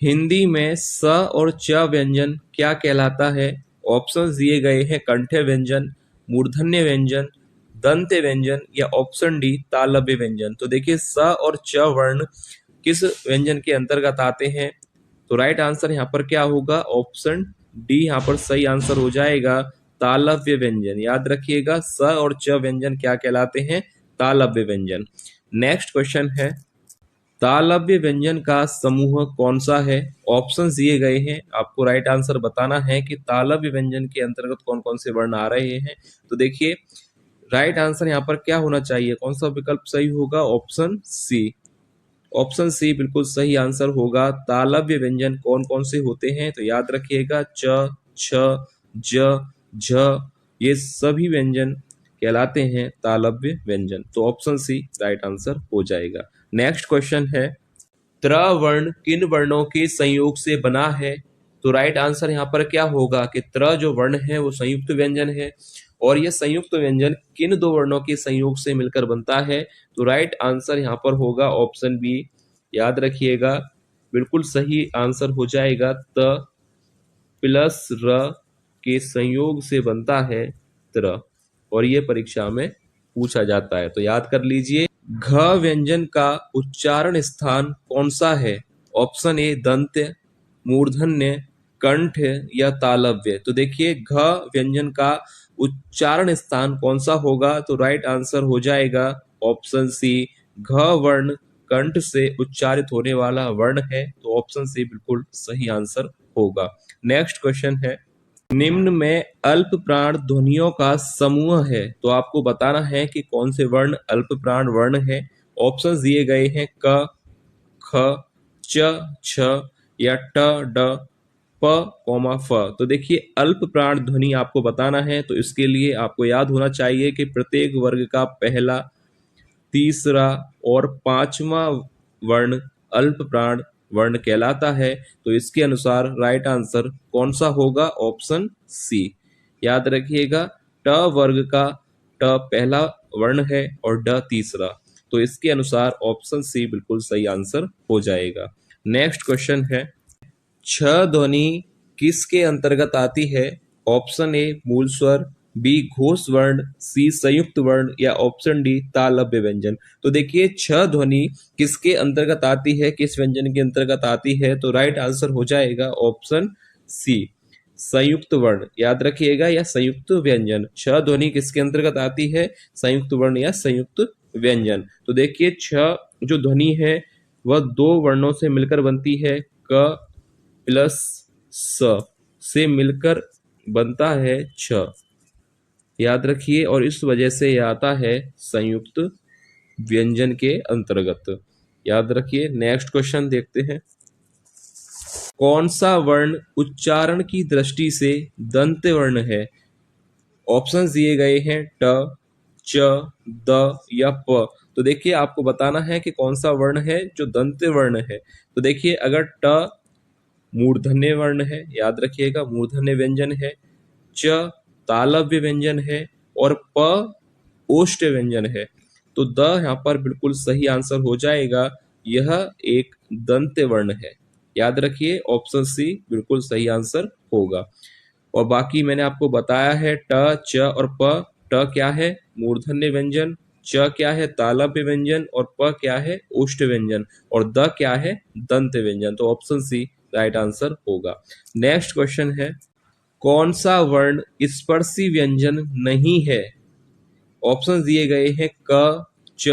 हिंदी में स और च व्यंजन क्या कहलाता है? ऑप्शन दिए गए हैं कंठ्य व्यंजन, मूर्धन्य व्यंजन, दंत्य व्यंजन या ऑप्शन डी तालव्य व्यंजन। तो देखिए स और च वर्ण किस व्यंजन के अंतर्गत आते हैं? तो राइट आंसर यहाँ पर क्या होगा? ऑप्शन डी यहाँ पर सही आंसर हो जाएगा, तालव्य व्यंजन। याद रखिएगा स और च व्यंजन क्या कहलाते हैं? तालव्य व्यंजन। नेक्स्ट क्वेश्चन है, तालव्य व्यंजन का समूह कौन सा है? ऑप्शन दिए गए हैं, आपको राइट आंसर बताना है कि तालव्य व्यंजन के अंतर्गत कौन कौन से वर्ण आ रहे हैं। तो देखिए राइट आंसर यहाँ पर क्या होना चाहिए, कौन सा विकल्प सही होगा? ऑप्शन सी। ऑप्शन सी बिल्कुल सही आंसर होगा। तालव्य व्यंजन कौन कौन से होते हैं? तो याद रखिएगा च, छ, ज, झ, ये सभी व्यंजन कहलाते हैं तालव्य व्यंजन। तो ऑप्शन सी राइट आंसर हो जाएगा। नेक्स्ट क्वेश्चन है, त्र वर्ण किन वर्णों के संयोग से बना है? तो राइट आंसर यहाँ पर क्या होगा कि त्र जो वर्ण है वो संयुक्त व्यंजन है, और यह संयुक्त व्यंजन किन दो वर्णों के संयोग से मिलकर बनता है? तो राइट आंसर यहाँ पर होगा ऑप्शन बी। याद रखिएगा बिल्कुल सही आंसर हो जाएगा, त प्लस र के संयोग से बनता है त्र, और ये परीक्षा में पूछा जाता है। तो याद कर लीजिए, घ व्यंजन का उच्चारण स्थान कौन सा है? ऑप्शन ए दंत्य, मूर्धन्य, कंठ या तालव्य। तो देखिए घ व्यंजन का उच्चारण स्थान कौन सा होगा? तो राइट आंसर हो जाएगा ऑप्शन सी, घ वर्ण कंठ से उच्चारित होने वाला वर्ण है। तो ऑप्शन सी बिल्कुल सही आंसर होगा। नेक्स्ट क्वेश्चन है, निम्न में अल्प प्राण ध्वनियों का समूह है, तो आपको बताना है कि कौन से वर्ण अल्प प्राण वर्ण है। ऑप्शन दिए गए हैं क, ख, च, छ या ट, ड, प, फ। तो देखिए अल्प प्राण ध्वनि आपको बताना है, तो इसके लिए आपको याद होना चाहिए कि प्रत्येक वर्ग का पहला, तीसरा और पांचवा वर्ण अल्प प्राण वर्ण कहलाता है। तो इसके अनुसार राइट आंसर कौन सा होगा? Option C. याद रखिएगा ट वर्ग का ट पहला वर्ण है और ड तीसरा, तो इसके अनुसार ऑप्शन सी बिल्कुल सही आंसर हो जाएगा। नेक्स्ट क्वेश्चन है, छ ध्वनि किसके अंतर्गत आती है? ऑप्शन ए मूल स्वर, बी घोष वर्ण, सी संयुक्त वर्ण या ऑप्शन डी तालव्य व्यंजन। तो देखिए छ ध्वनि किसके अंतर्गत आती है, किस व्यंजन के अंतर्गत आती है? तो राइट आंसर हो जाएगा ऑप्शन सी, संयुक्त वर्ण। याद रखिएगा या संयुक्त व्यंजन। छ ध्वनि किसके अंतर्गत आती है? संयुक्त वर्ण या संयुक्त व्यंजन। तो देखिए छ जो ध्वनि है वह दो वर्णों से मिलकर बनती है, क प्लस स से मिलकर बनता है छ। याद रखिए, और इस वजह से यह आता है संयुक्त व्यंजन के अंतर्गत। याद रखिए। नेक्स्ट क्वेश्चन देखते हैं, कौन सा वर्ण उच्चारण की दृष्टि से दंत वर्ण है? ऑप्शन दिए गए हैं ट, च, द या प। तो देखिए आपको बताना है कि कौन सा वर्ण है जो दंत वर्ण है। तो देखिए अगर ट मूर्धन्य वर्ण है, याद रखिएगा मूर्धन्य व्यंजन है, च तालव्य व्यंजन है और प ओष्ठ व्यंजन है, तो द यहाँ पर बिल्कुल सही आंसर हो जाएगा, यह एक दंत वर्ण है। याद रखिए ऑप्शन सी बिल्कुल सही आंसर होगा। और बाकी मैंने आपको बताया है ट, च और प। ट क्या है? मूर्धन्य व्यंजन, च क्या है? तालव्य व्यंजन और प क्या है? ओष्ठ व्यंजन, और द क्या है? दंत व्यंजन। तो ऑप्शन सी राइट आंसर होगा। नेक्स्ट क्वेश्चन है, कौन सा वर्ण स्पर्शी व्यंजन नहीं है? ऑप्शन दिए गए हैं क, च,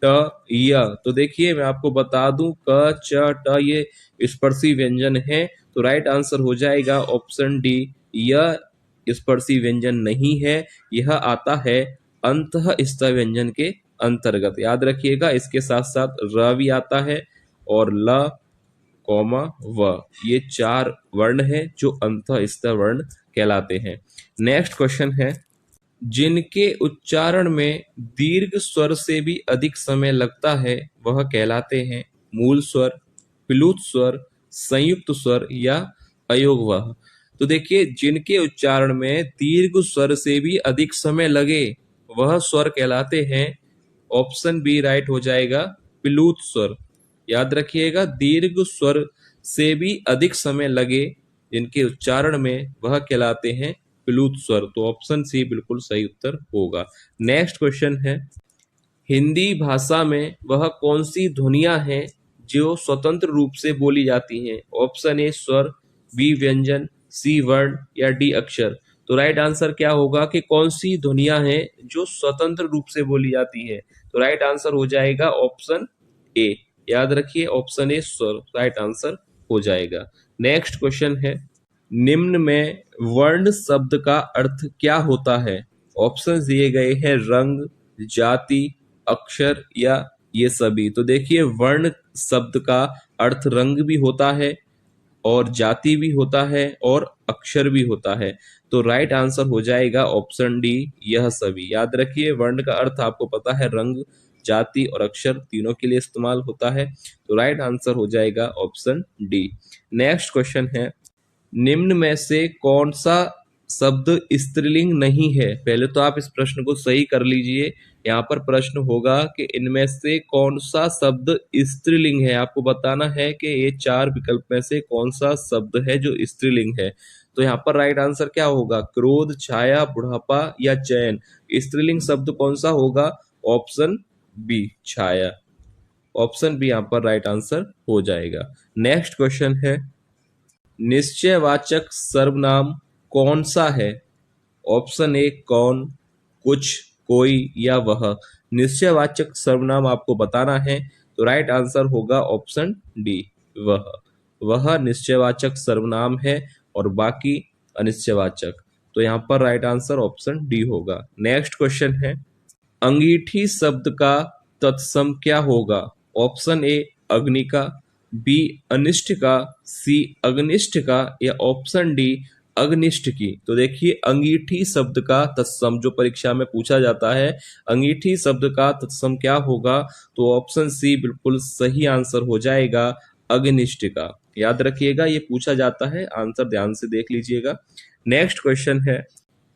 ट, य। तो देखिए मैं आपको बता दूं क, च, ट ये स्पर्शी व्यंजन है, तो राइट आंसर हो जाएगा ऑप्शन डी, यह स्पर्शी व्यंजन नहीं है, यह आता है अंतःस्थ व्यंजन के अंतर्गत। याद रखिएगा इसके साथ साथ र भी आता है और ल, कौमा व, ये चार वर्ण है जो अंतःस्थ वर्ण कहलाते हैं। नेक्स्ट क्वेश्चन है, जिनके उच्चारण में दीर्घ स्वर से भी अधिक समय लगता है वह कहलाते हैं मूल स्वर, प्लुत स्वर, संयुक्त स्वर या अयोगवह। तो देखिए जिनके उच्चारण में दीर्घ स्वर से भी अधिक समय लगे वह स्वर कहलाते हैं, ऑप्शन बी राइट हो जाएगा, प्लुत स्वर। याद रखिएगा दीर्घ स्वर से भी अधिक समय लगे जिनके उच्चारण में, वह कहलाते हैं प्लूत स्वर। तो ऑप्शन सी बिल्कुल सही उत्तर होगा। नेक्स्ट क्वेश्चन है, हिंदी भाषा में वह कौन सी ध्वनियां हैं जो स्वतंत्र रूप से बोली जाती हैं? ऑप्शन ए स्वर, बी व्यंजन, सी वर्ण या डी अक्षर। तो राइट आंसर क्या होगा कि कौन सी ध्वनियां हैं जो स्वतंत्र रूप से बोली जाती हैं? तो राइट आंसर हो जाएगा ऑप्शन ए। याद रखिए ऑप्शन ए स्वर राइट आंसर हो जाएगा। नेक्स्ट क्वेश्चन है, निम्न में वर्ण शब्द का अर्थ क्या होता है? ऑप्शन दिए गए हैं रंग, जाति, अक्षर या ये सभी। तो देखिए वर्ण शब्द का अर्थ रंग भी होता है और जाति भी होता है और अक्षर भी होता है। तो राइट आंसर हो जाएगा ऑप्शन डी, यह सभी। याद रखिए वर्ण का अर्थ आपको पता है रंग, जाति और अक्षर तीनों के लिए इस्तेमाल होता है। तो राइट आंसर हो जाएगा ऑप्शन डी। नेक्स्ट क्वेश्चन है, निम्न में से कौन सा शब्द स्त्रीलिंग नहीं है? पहले तो आप इस प्रश्न को सही कर लीजिए। यहाँ पर प्रश्न होगा कि इनमें से कौन सा शब्द स्त्रीलिंग है। आपको बताना है कि ये चार विकल्प में से कौन सा शब्द है जो स्त्रीलिंग है। तो यहाँ पर राइट आंसर क्या होगा? क्रोध, छाया, बुढ़ापा या चैन। स्त्रीलिंग शब्द कौन सा होगा? ऑप्शन बी, छाया। ऑप्शन बी यहाँ पर राइट आंसर हो जाएगा। नेक्स्ट क्वेश्चन है, निश्चयवाचक सर्वनाम कौन सा है? ऑप्शन ए कौन, कुछ, कोई या वह। निश्चयवाचक सर्वनाम आपको बताना है। तो राइट आंसर होगा ऑप्शन डी, वह। वह निश्चयवाचक सर्वनाम है और बाकी अनिश्चयवाचक। तो यहाँ पर राइट आंसर ऑप्शन डी होगा। नेक्स्ट क्वेश्चन है, अंगीठी शब्द का तत्सम क्या होगा? ऑप्शन ए अग्निका, बी अनिष्ट का, सी अग्निष्ठ का या ऑप्शन डी अग्निष्ठ की। तो देखिए अंगीठी शब्द का तत्सम जो परीक्षा में पूछा जाता है, अंगीठी शब्द का तत्सम क्या होगा? तो ऑप्शन सी बिल्कुल सही आंसर हो जाएगा, अग्निष्ठ का। याद रखिएगा ये पूछा जाता है, आंसर ध्यान से देख लीजिएगा। नेक्स्ट क्वेश्चन है,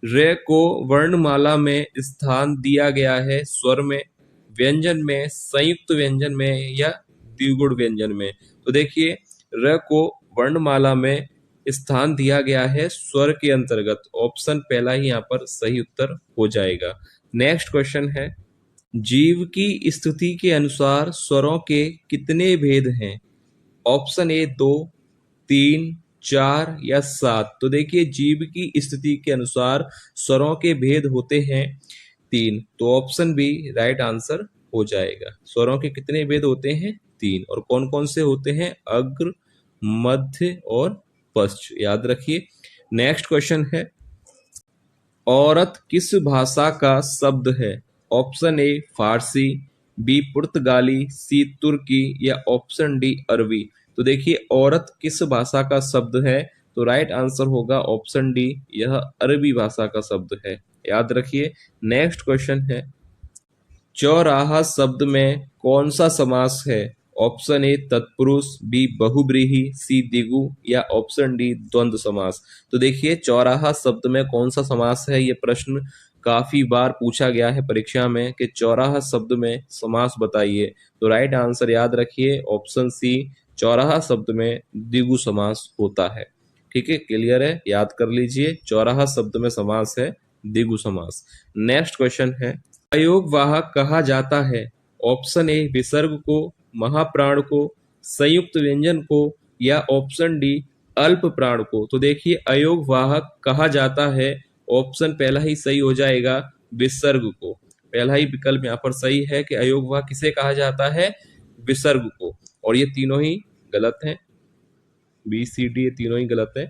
रे को वर्णमाला में स्थान दिया गया है स्वर में, व्यंजन में, संयुक्त व्यंजन में या द्विगुण व्यंजन में। तो देखिए र को वर्णमाला में स्थान दिया गया है स्वर के अंतर्गत। ऑप्शन पहला ही यहाँ पर सही उत्तर हो जाएगा। नेक्स्ट क्वेश्चन है, जीव की स्थिति के अनुसार स्वरों के कितने भेद हैं? ऑप्शन ए 2, 3, 4 या 7। तो देखिए जीव की स्थिति के अनुसार स्वरों के भेद होते हैं 3। तो ऑप्शन बी राइट आंसर हो जाएगा। स्वरों के कितने भेद होते हैं? 3। और कौन कौन से होते हैं? अग्र, मध्य और पश्च। याद रखिए। नेक्स्ट क्वेश्चन है, औरत किस भाषा का शब्द है? ऑप्शन ए फारसी, बी पुर्तगाली, सी तुर्की या ऑप्शन डी अरबी। तो देखिए औरत किस भाषा का शब्द है? तो राइट आंसर होगा ऑप्शन डी, यह अरबी भाषा का शब्द है। याद रखिए। नेक्स्ट क्वेश्चन है, चौराहा शब्द में कौन सा समास है? ऑप्शन ए तत्पुरुष, बी बहुब्रीहि, सी द्विगु या ऑप्शन डी द्वंद्व समास। तो देखिए चौराहा शब्द में कौन सा समास है? ये प्रश्न काफी बार पूछा गया है परीक्षा में कि चौराहा शब्द में समास बताइए। तो राइट आंसर याद रखिए ऑप्शन सी, चौराहा शब्द में द्विगु समास होता है। ठीक है, क्लियर है? याद कर लीजिए, चौराहा शब्द में समास है द्विगु समास। नेक्स्ट क्वेश्चन है, अयोगवाहक कहा जाता है? ऑप्शन ए विसर्ग को, महाप्राण को, संयुक्त व्यंजन को या ऑप्शन डी अल्प प्राण को। तो देखिए अयोगवाहक कहा जाता है, ऑप्शन पहला ही सही हो जाएगा, विसर्ग को। पहला ही विकल्प यहाँ पर सही है कि अयोगवाहक किसे कहा जाता है? विसर्ग को। और ये तीनों ही गलत हैं, बी सी डी ये तीनों ही गलत है,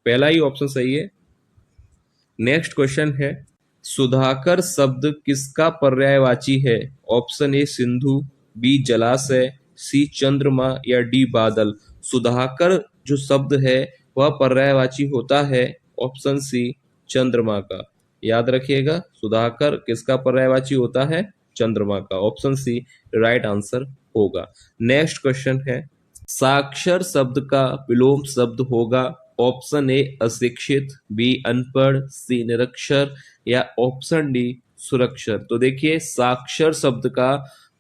पहला ही ऑप्शन सही है। नेक्स्ट क्वेश्चन है, सुधाकर शब्द किसका पर्यायवाची है? ऑप्शन ए सिंधु, बी जलाशय, सी चंद्रमा या डी बादल। सुधाकर जो शब्द है वह पर्यायवाची होता है ऑप्शन सी चंद्रमा का। याद रखिएगा सुधाकर किसका पर्यायवाची होता है? चंद्रमा का। ऑप्शन सी राइट आंसर होगा। नेक्स्ट क्वेश्चन है, साक्षर शब्द का विलोम शब्द होगा। ऑप्शन ए अशिक्षित, बी अनपढ़, सी निरक्षर या ऑप्शन डी सुरक्षर। तो देखिए साक्षर शब्द का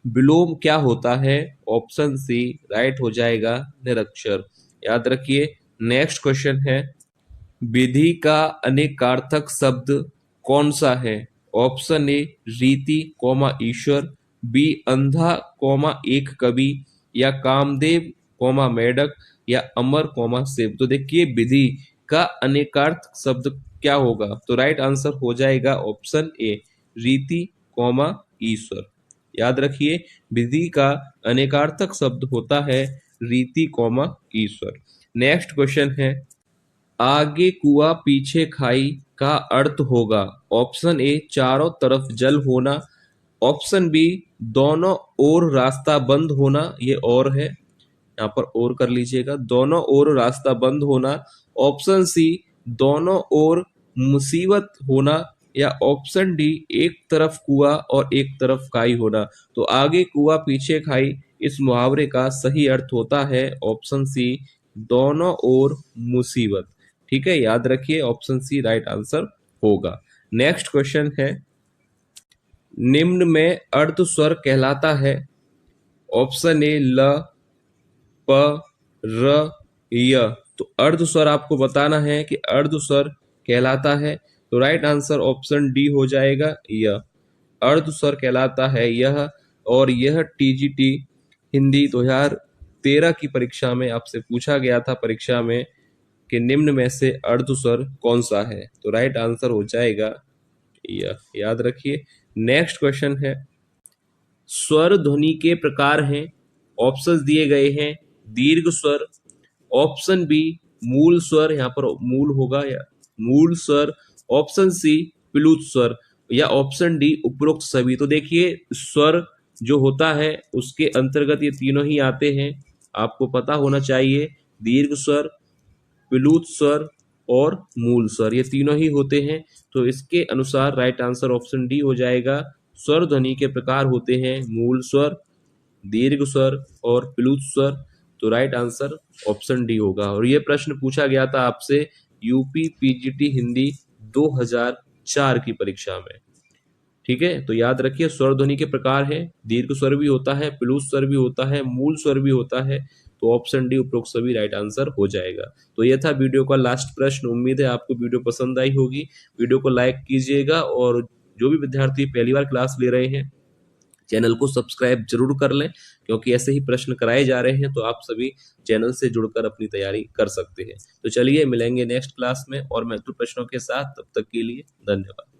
विलोम क्या होता है? ऑप्शन सी राइट हो जाएगा, निरक्षर। याद रखिए। नेक्स्ट क्वेश्चन है, विधि का अनेकार्थक शब्द कौन सा है? ऑप्शन ए रीति कौमा ईश्वर, बी अंधा कौमा एक कवि, या कामदेव कौमा मेढक, या अमर कौमा शिव। तो देखिए विधि का अनेकार्थ शब्द क्या होगा? तो राइट आंसर हो जाएगा ऑप्शन ए रीति कौमा ईश्वर। याद रखिए विधि का अनेकार्थक शब्द होता है रीति कौमा ईश्वर। नेक्स्ट क्वेश्चन है, आगे कुआं पीछे खाई का अर्थ होगा? ऑप्शन ए चारों तरफ जल होना, ऑप्शन बी दोनों ओर रास्ता बंद होना, ये और है, यहाँ पर और कर लीजिएगा, दोनों ओर रास्ता बंद होना, ऑप्शन सी दोनों ओर मुसीबत होना, या ऑप्शन डी एक तरफ कुआं और एक तरफ खाई होना। तो आगे कुआं पीछे खाई इस मुहावरे का सही अर्थ होता है ऑप्शन सी दोनों ओर मुसीबत। ठीक है, याद रखिए ऑप्शन सी राइट आंसर होगा। नेक्स्ट क्वेश्चन है, निम्न में अर्ध स्वर कहलाता है? ऑप्शन ए ल, प, र, य। तो अर्ध स्वर आपको बताना है कि अर्ध स्वर कहलाता है। तो राइट आंसर ऑप्शन डी हो जाएगा य। अर्ध स्वर कहलाता है यह, और यह टीजीटी हिंदी 2013 की परीक्षा में आपसे पूछा गया था परीक्षा में कि निम्न में से अर्ध स्वर कौन सा है? तो राइट आंसर हो जाएगा यह। याद रखिए। नेक्स्ट क्वेश्चन है, स्वर ध्वनि के प्रकार हैं, ऑप्शंस दिए गए हैं, दीर्घ स्वर, ऑप्शन बी मूल स्वर, यहाँ पर मूल होगा या मूल स्वर, ऑप्शन सी प्लुत स्वर, या ऑप्शन डी उपरोक्त सभी। तो देखिए स्वर जो होता है उसके अंतर्गत ये तीनों ही आते हैं, आपको पता होना चाहिए। दीर्घ स्वर, प्लुत स्वर और मूल स्वर, ये तीनों ही होते हैं। तो इसके अनुसार राइट आंसर ऑप्शन डी हो जाएगा। स्वर ध्वनि के प्रकार होते हैं मूल स्वर, दीर्घ स्वर और प्लुत स्वर। तो राइट आंसर ऑप्शन डी होगा। और ये प्रश्न पूछा गया था आपसे यूपी पीजीटी हिंदी 2004 की परीक्षा में। ठीक है, तो याद रखिए स्वर ध्वनि के प्रकार है, दीर्घ स्वर भी होता है, प्लुत स्वर भी होता है, मूल स्वर भी होता है। तो ऑप्शन डी उपरोक्त सभी राइट आंसर हो जाएगा। तो यह था वीडियो का लास्ट प्रश्न। उम्मीद है आपको वीडियो पसंद आई होगी। वीडियो को लाइक कीजिएगा, और जो भी विद्यार्थी पहली बार क्लास ले रहे हैं चैनल को सब्सक्राइब जरूर कर लें, क्योंकि ऐसे ही प्रश्न कराए जा रहे हैं। तो आप सभी चैनल से जुड़कर अपनी तैयारी कर सकते हैं। तो चलिए मिलेंगे नेक्स्ट क्लास में और महत्वपूर्ण प्रश्नों के साथ। तब तक के लिए धन्यवाद।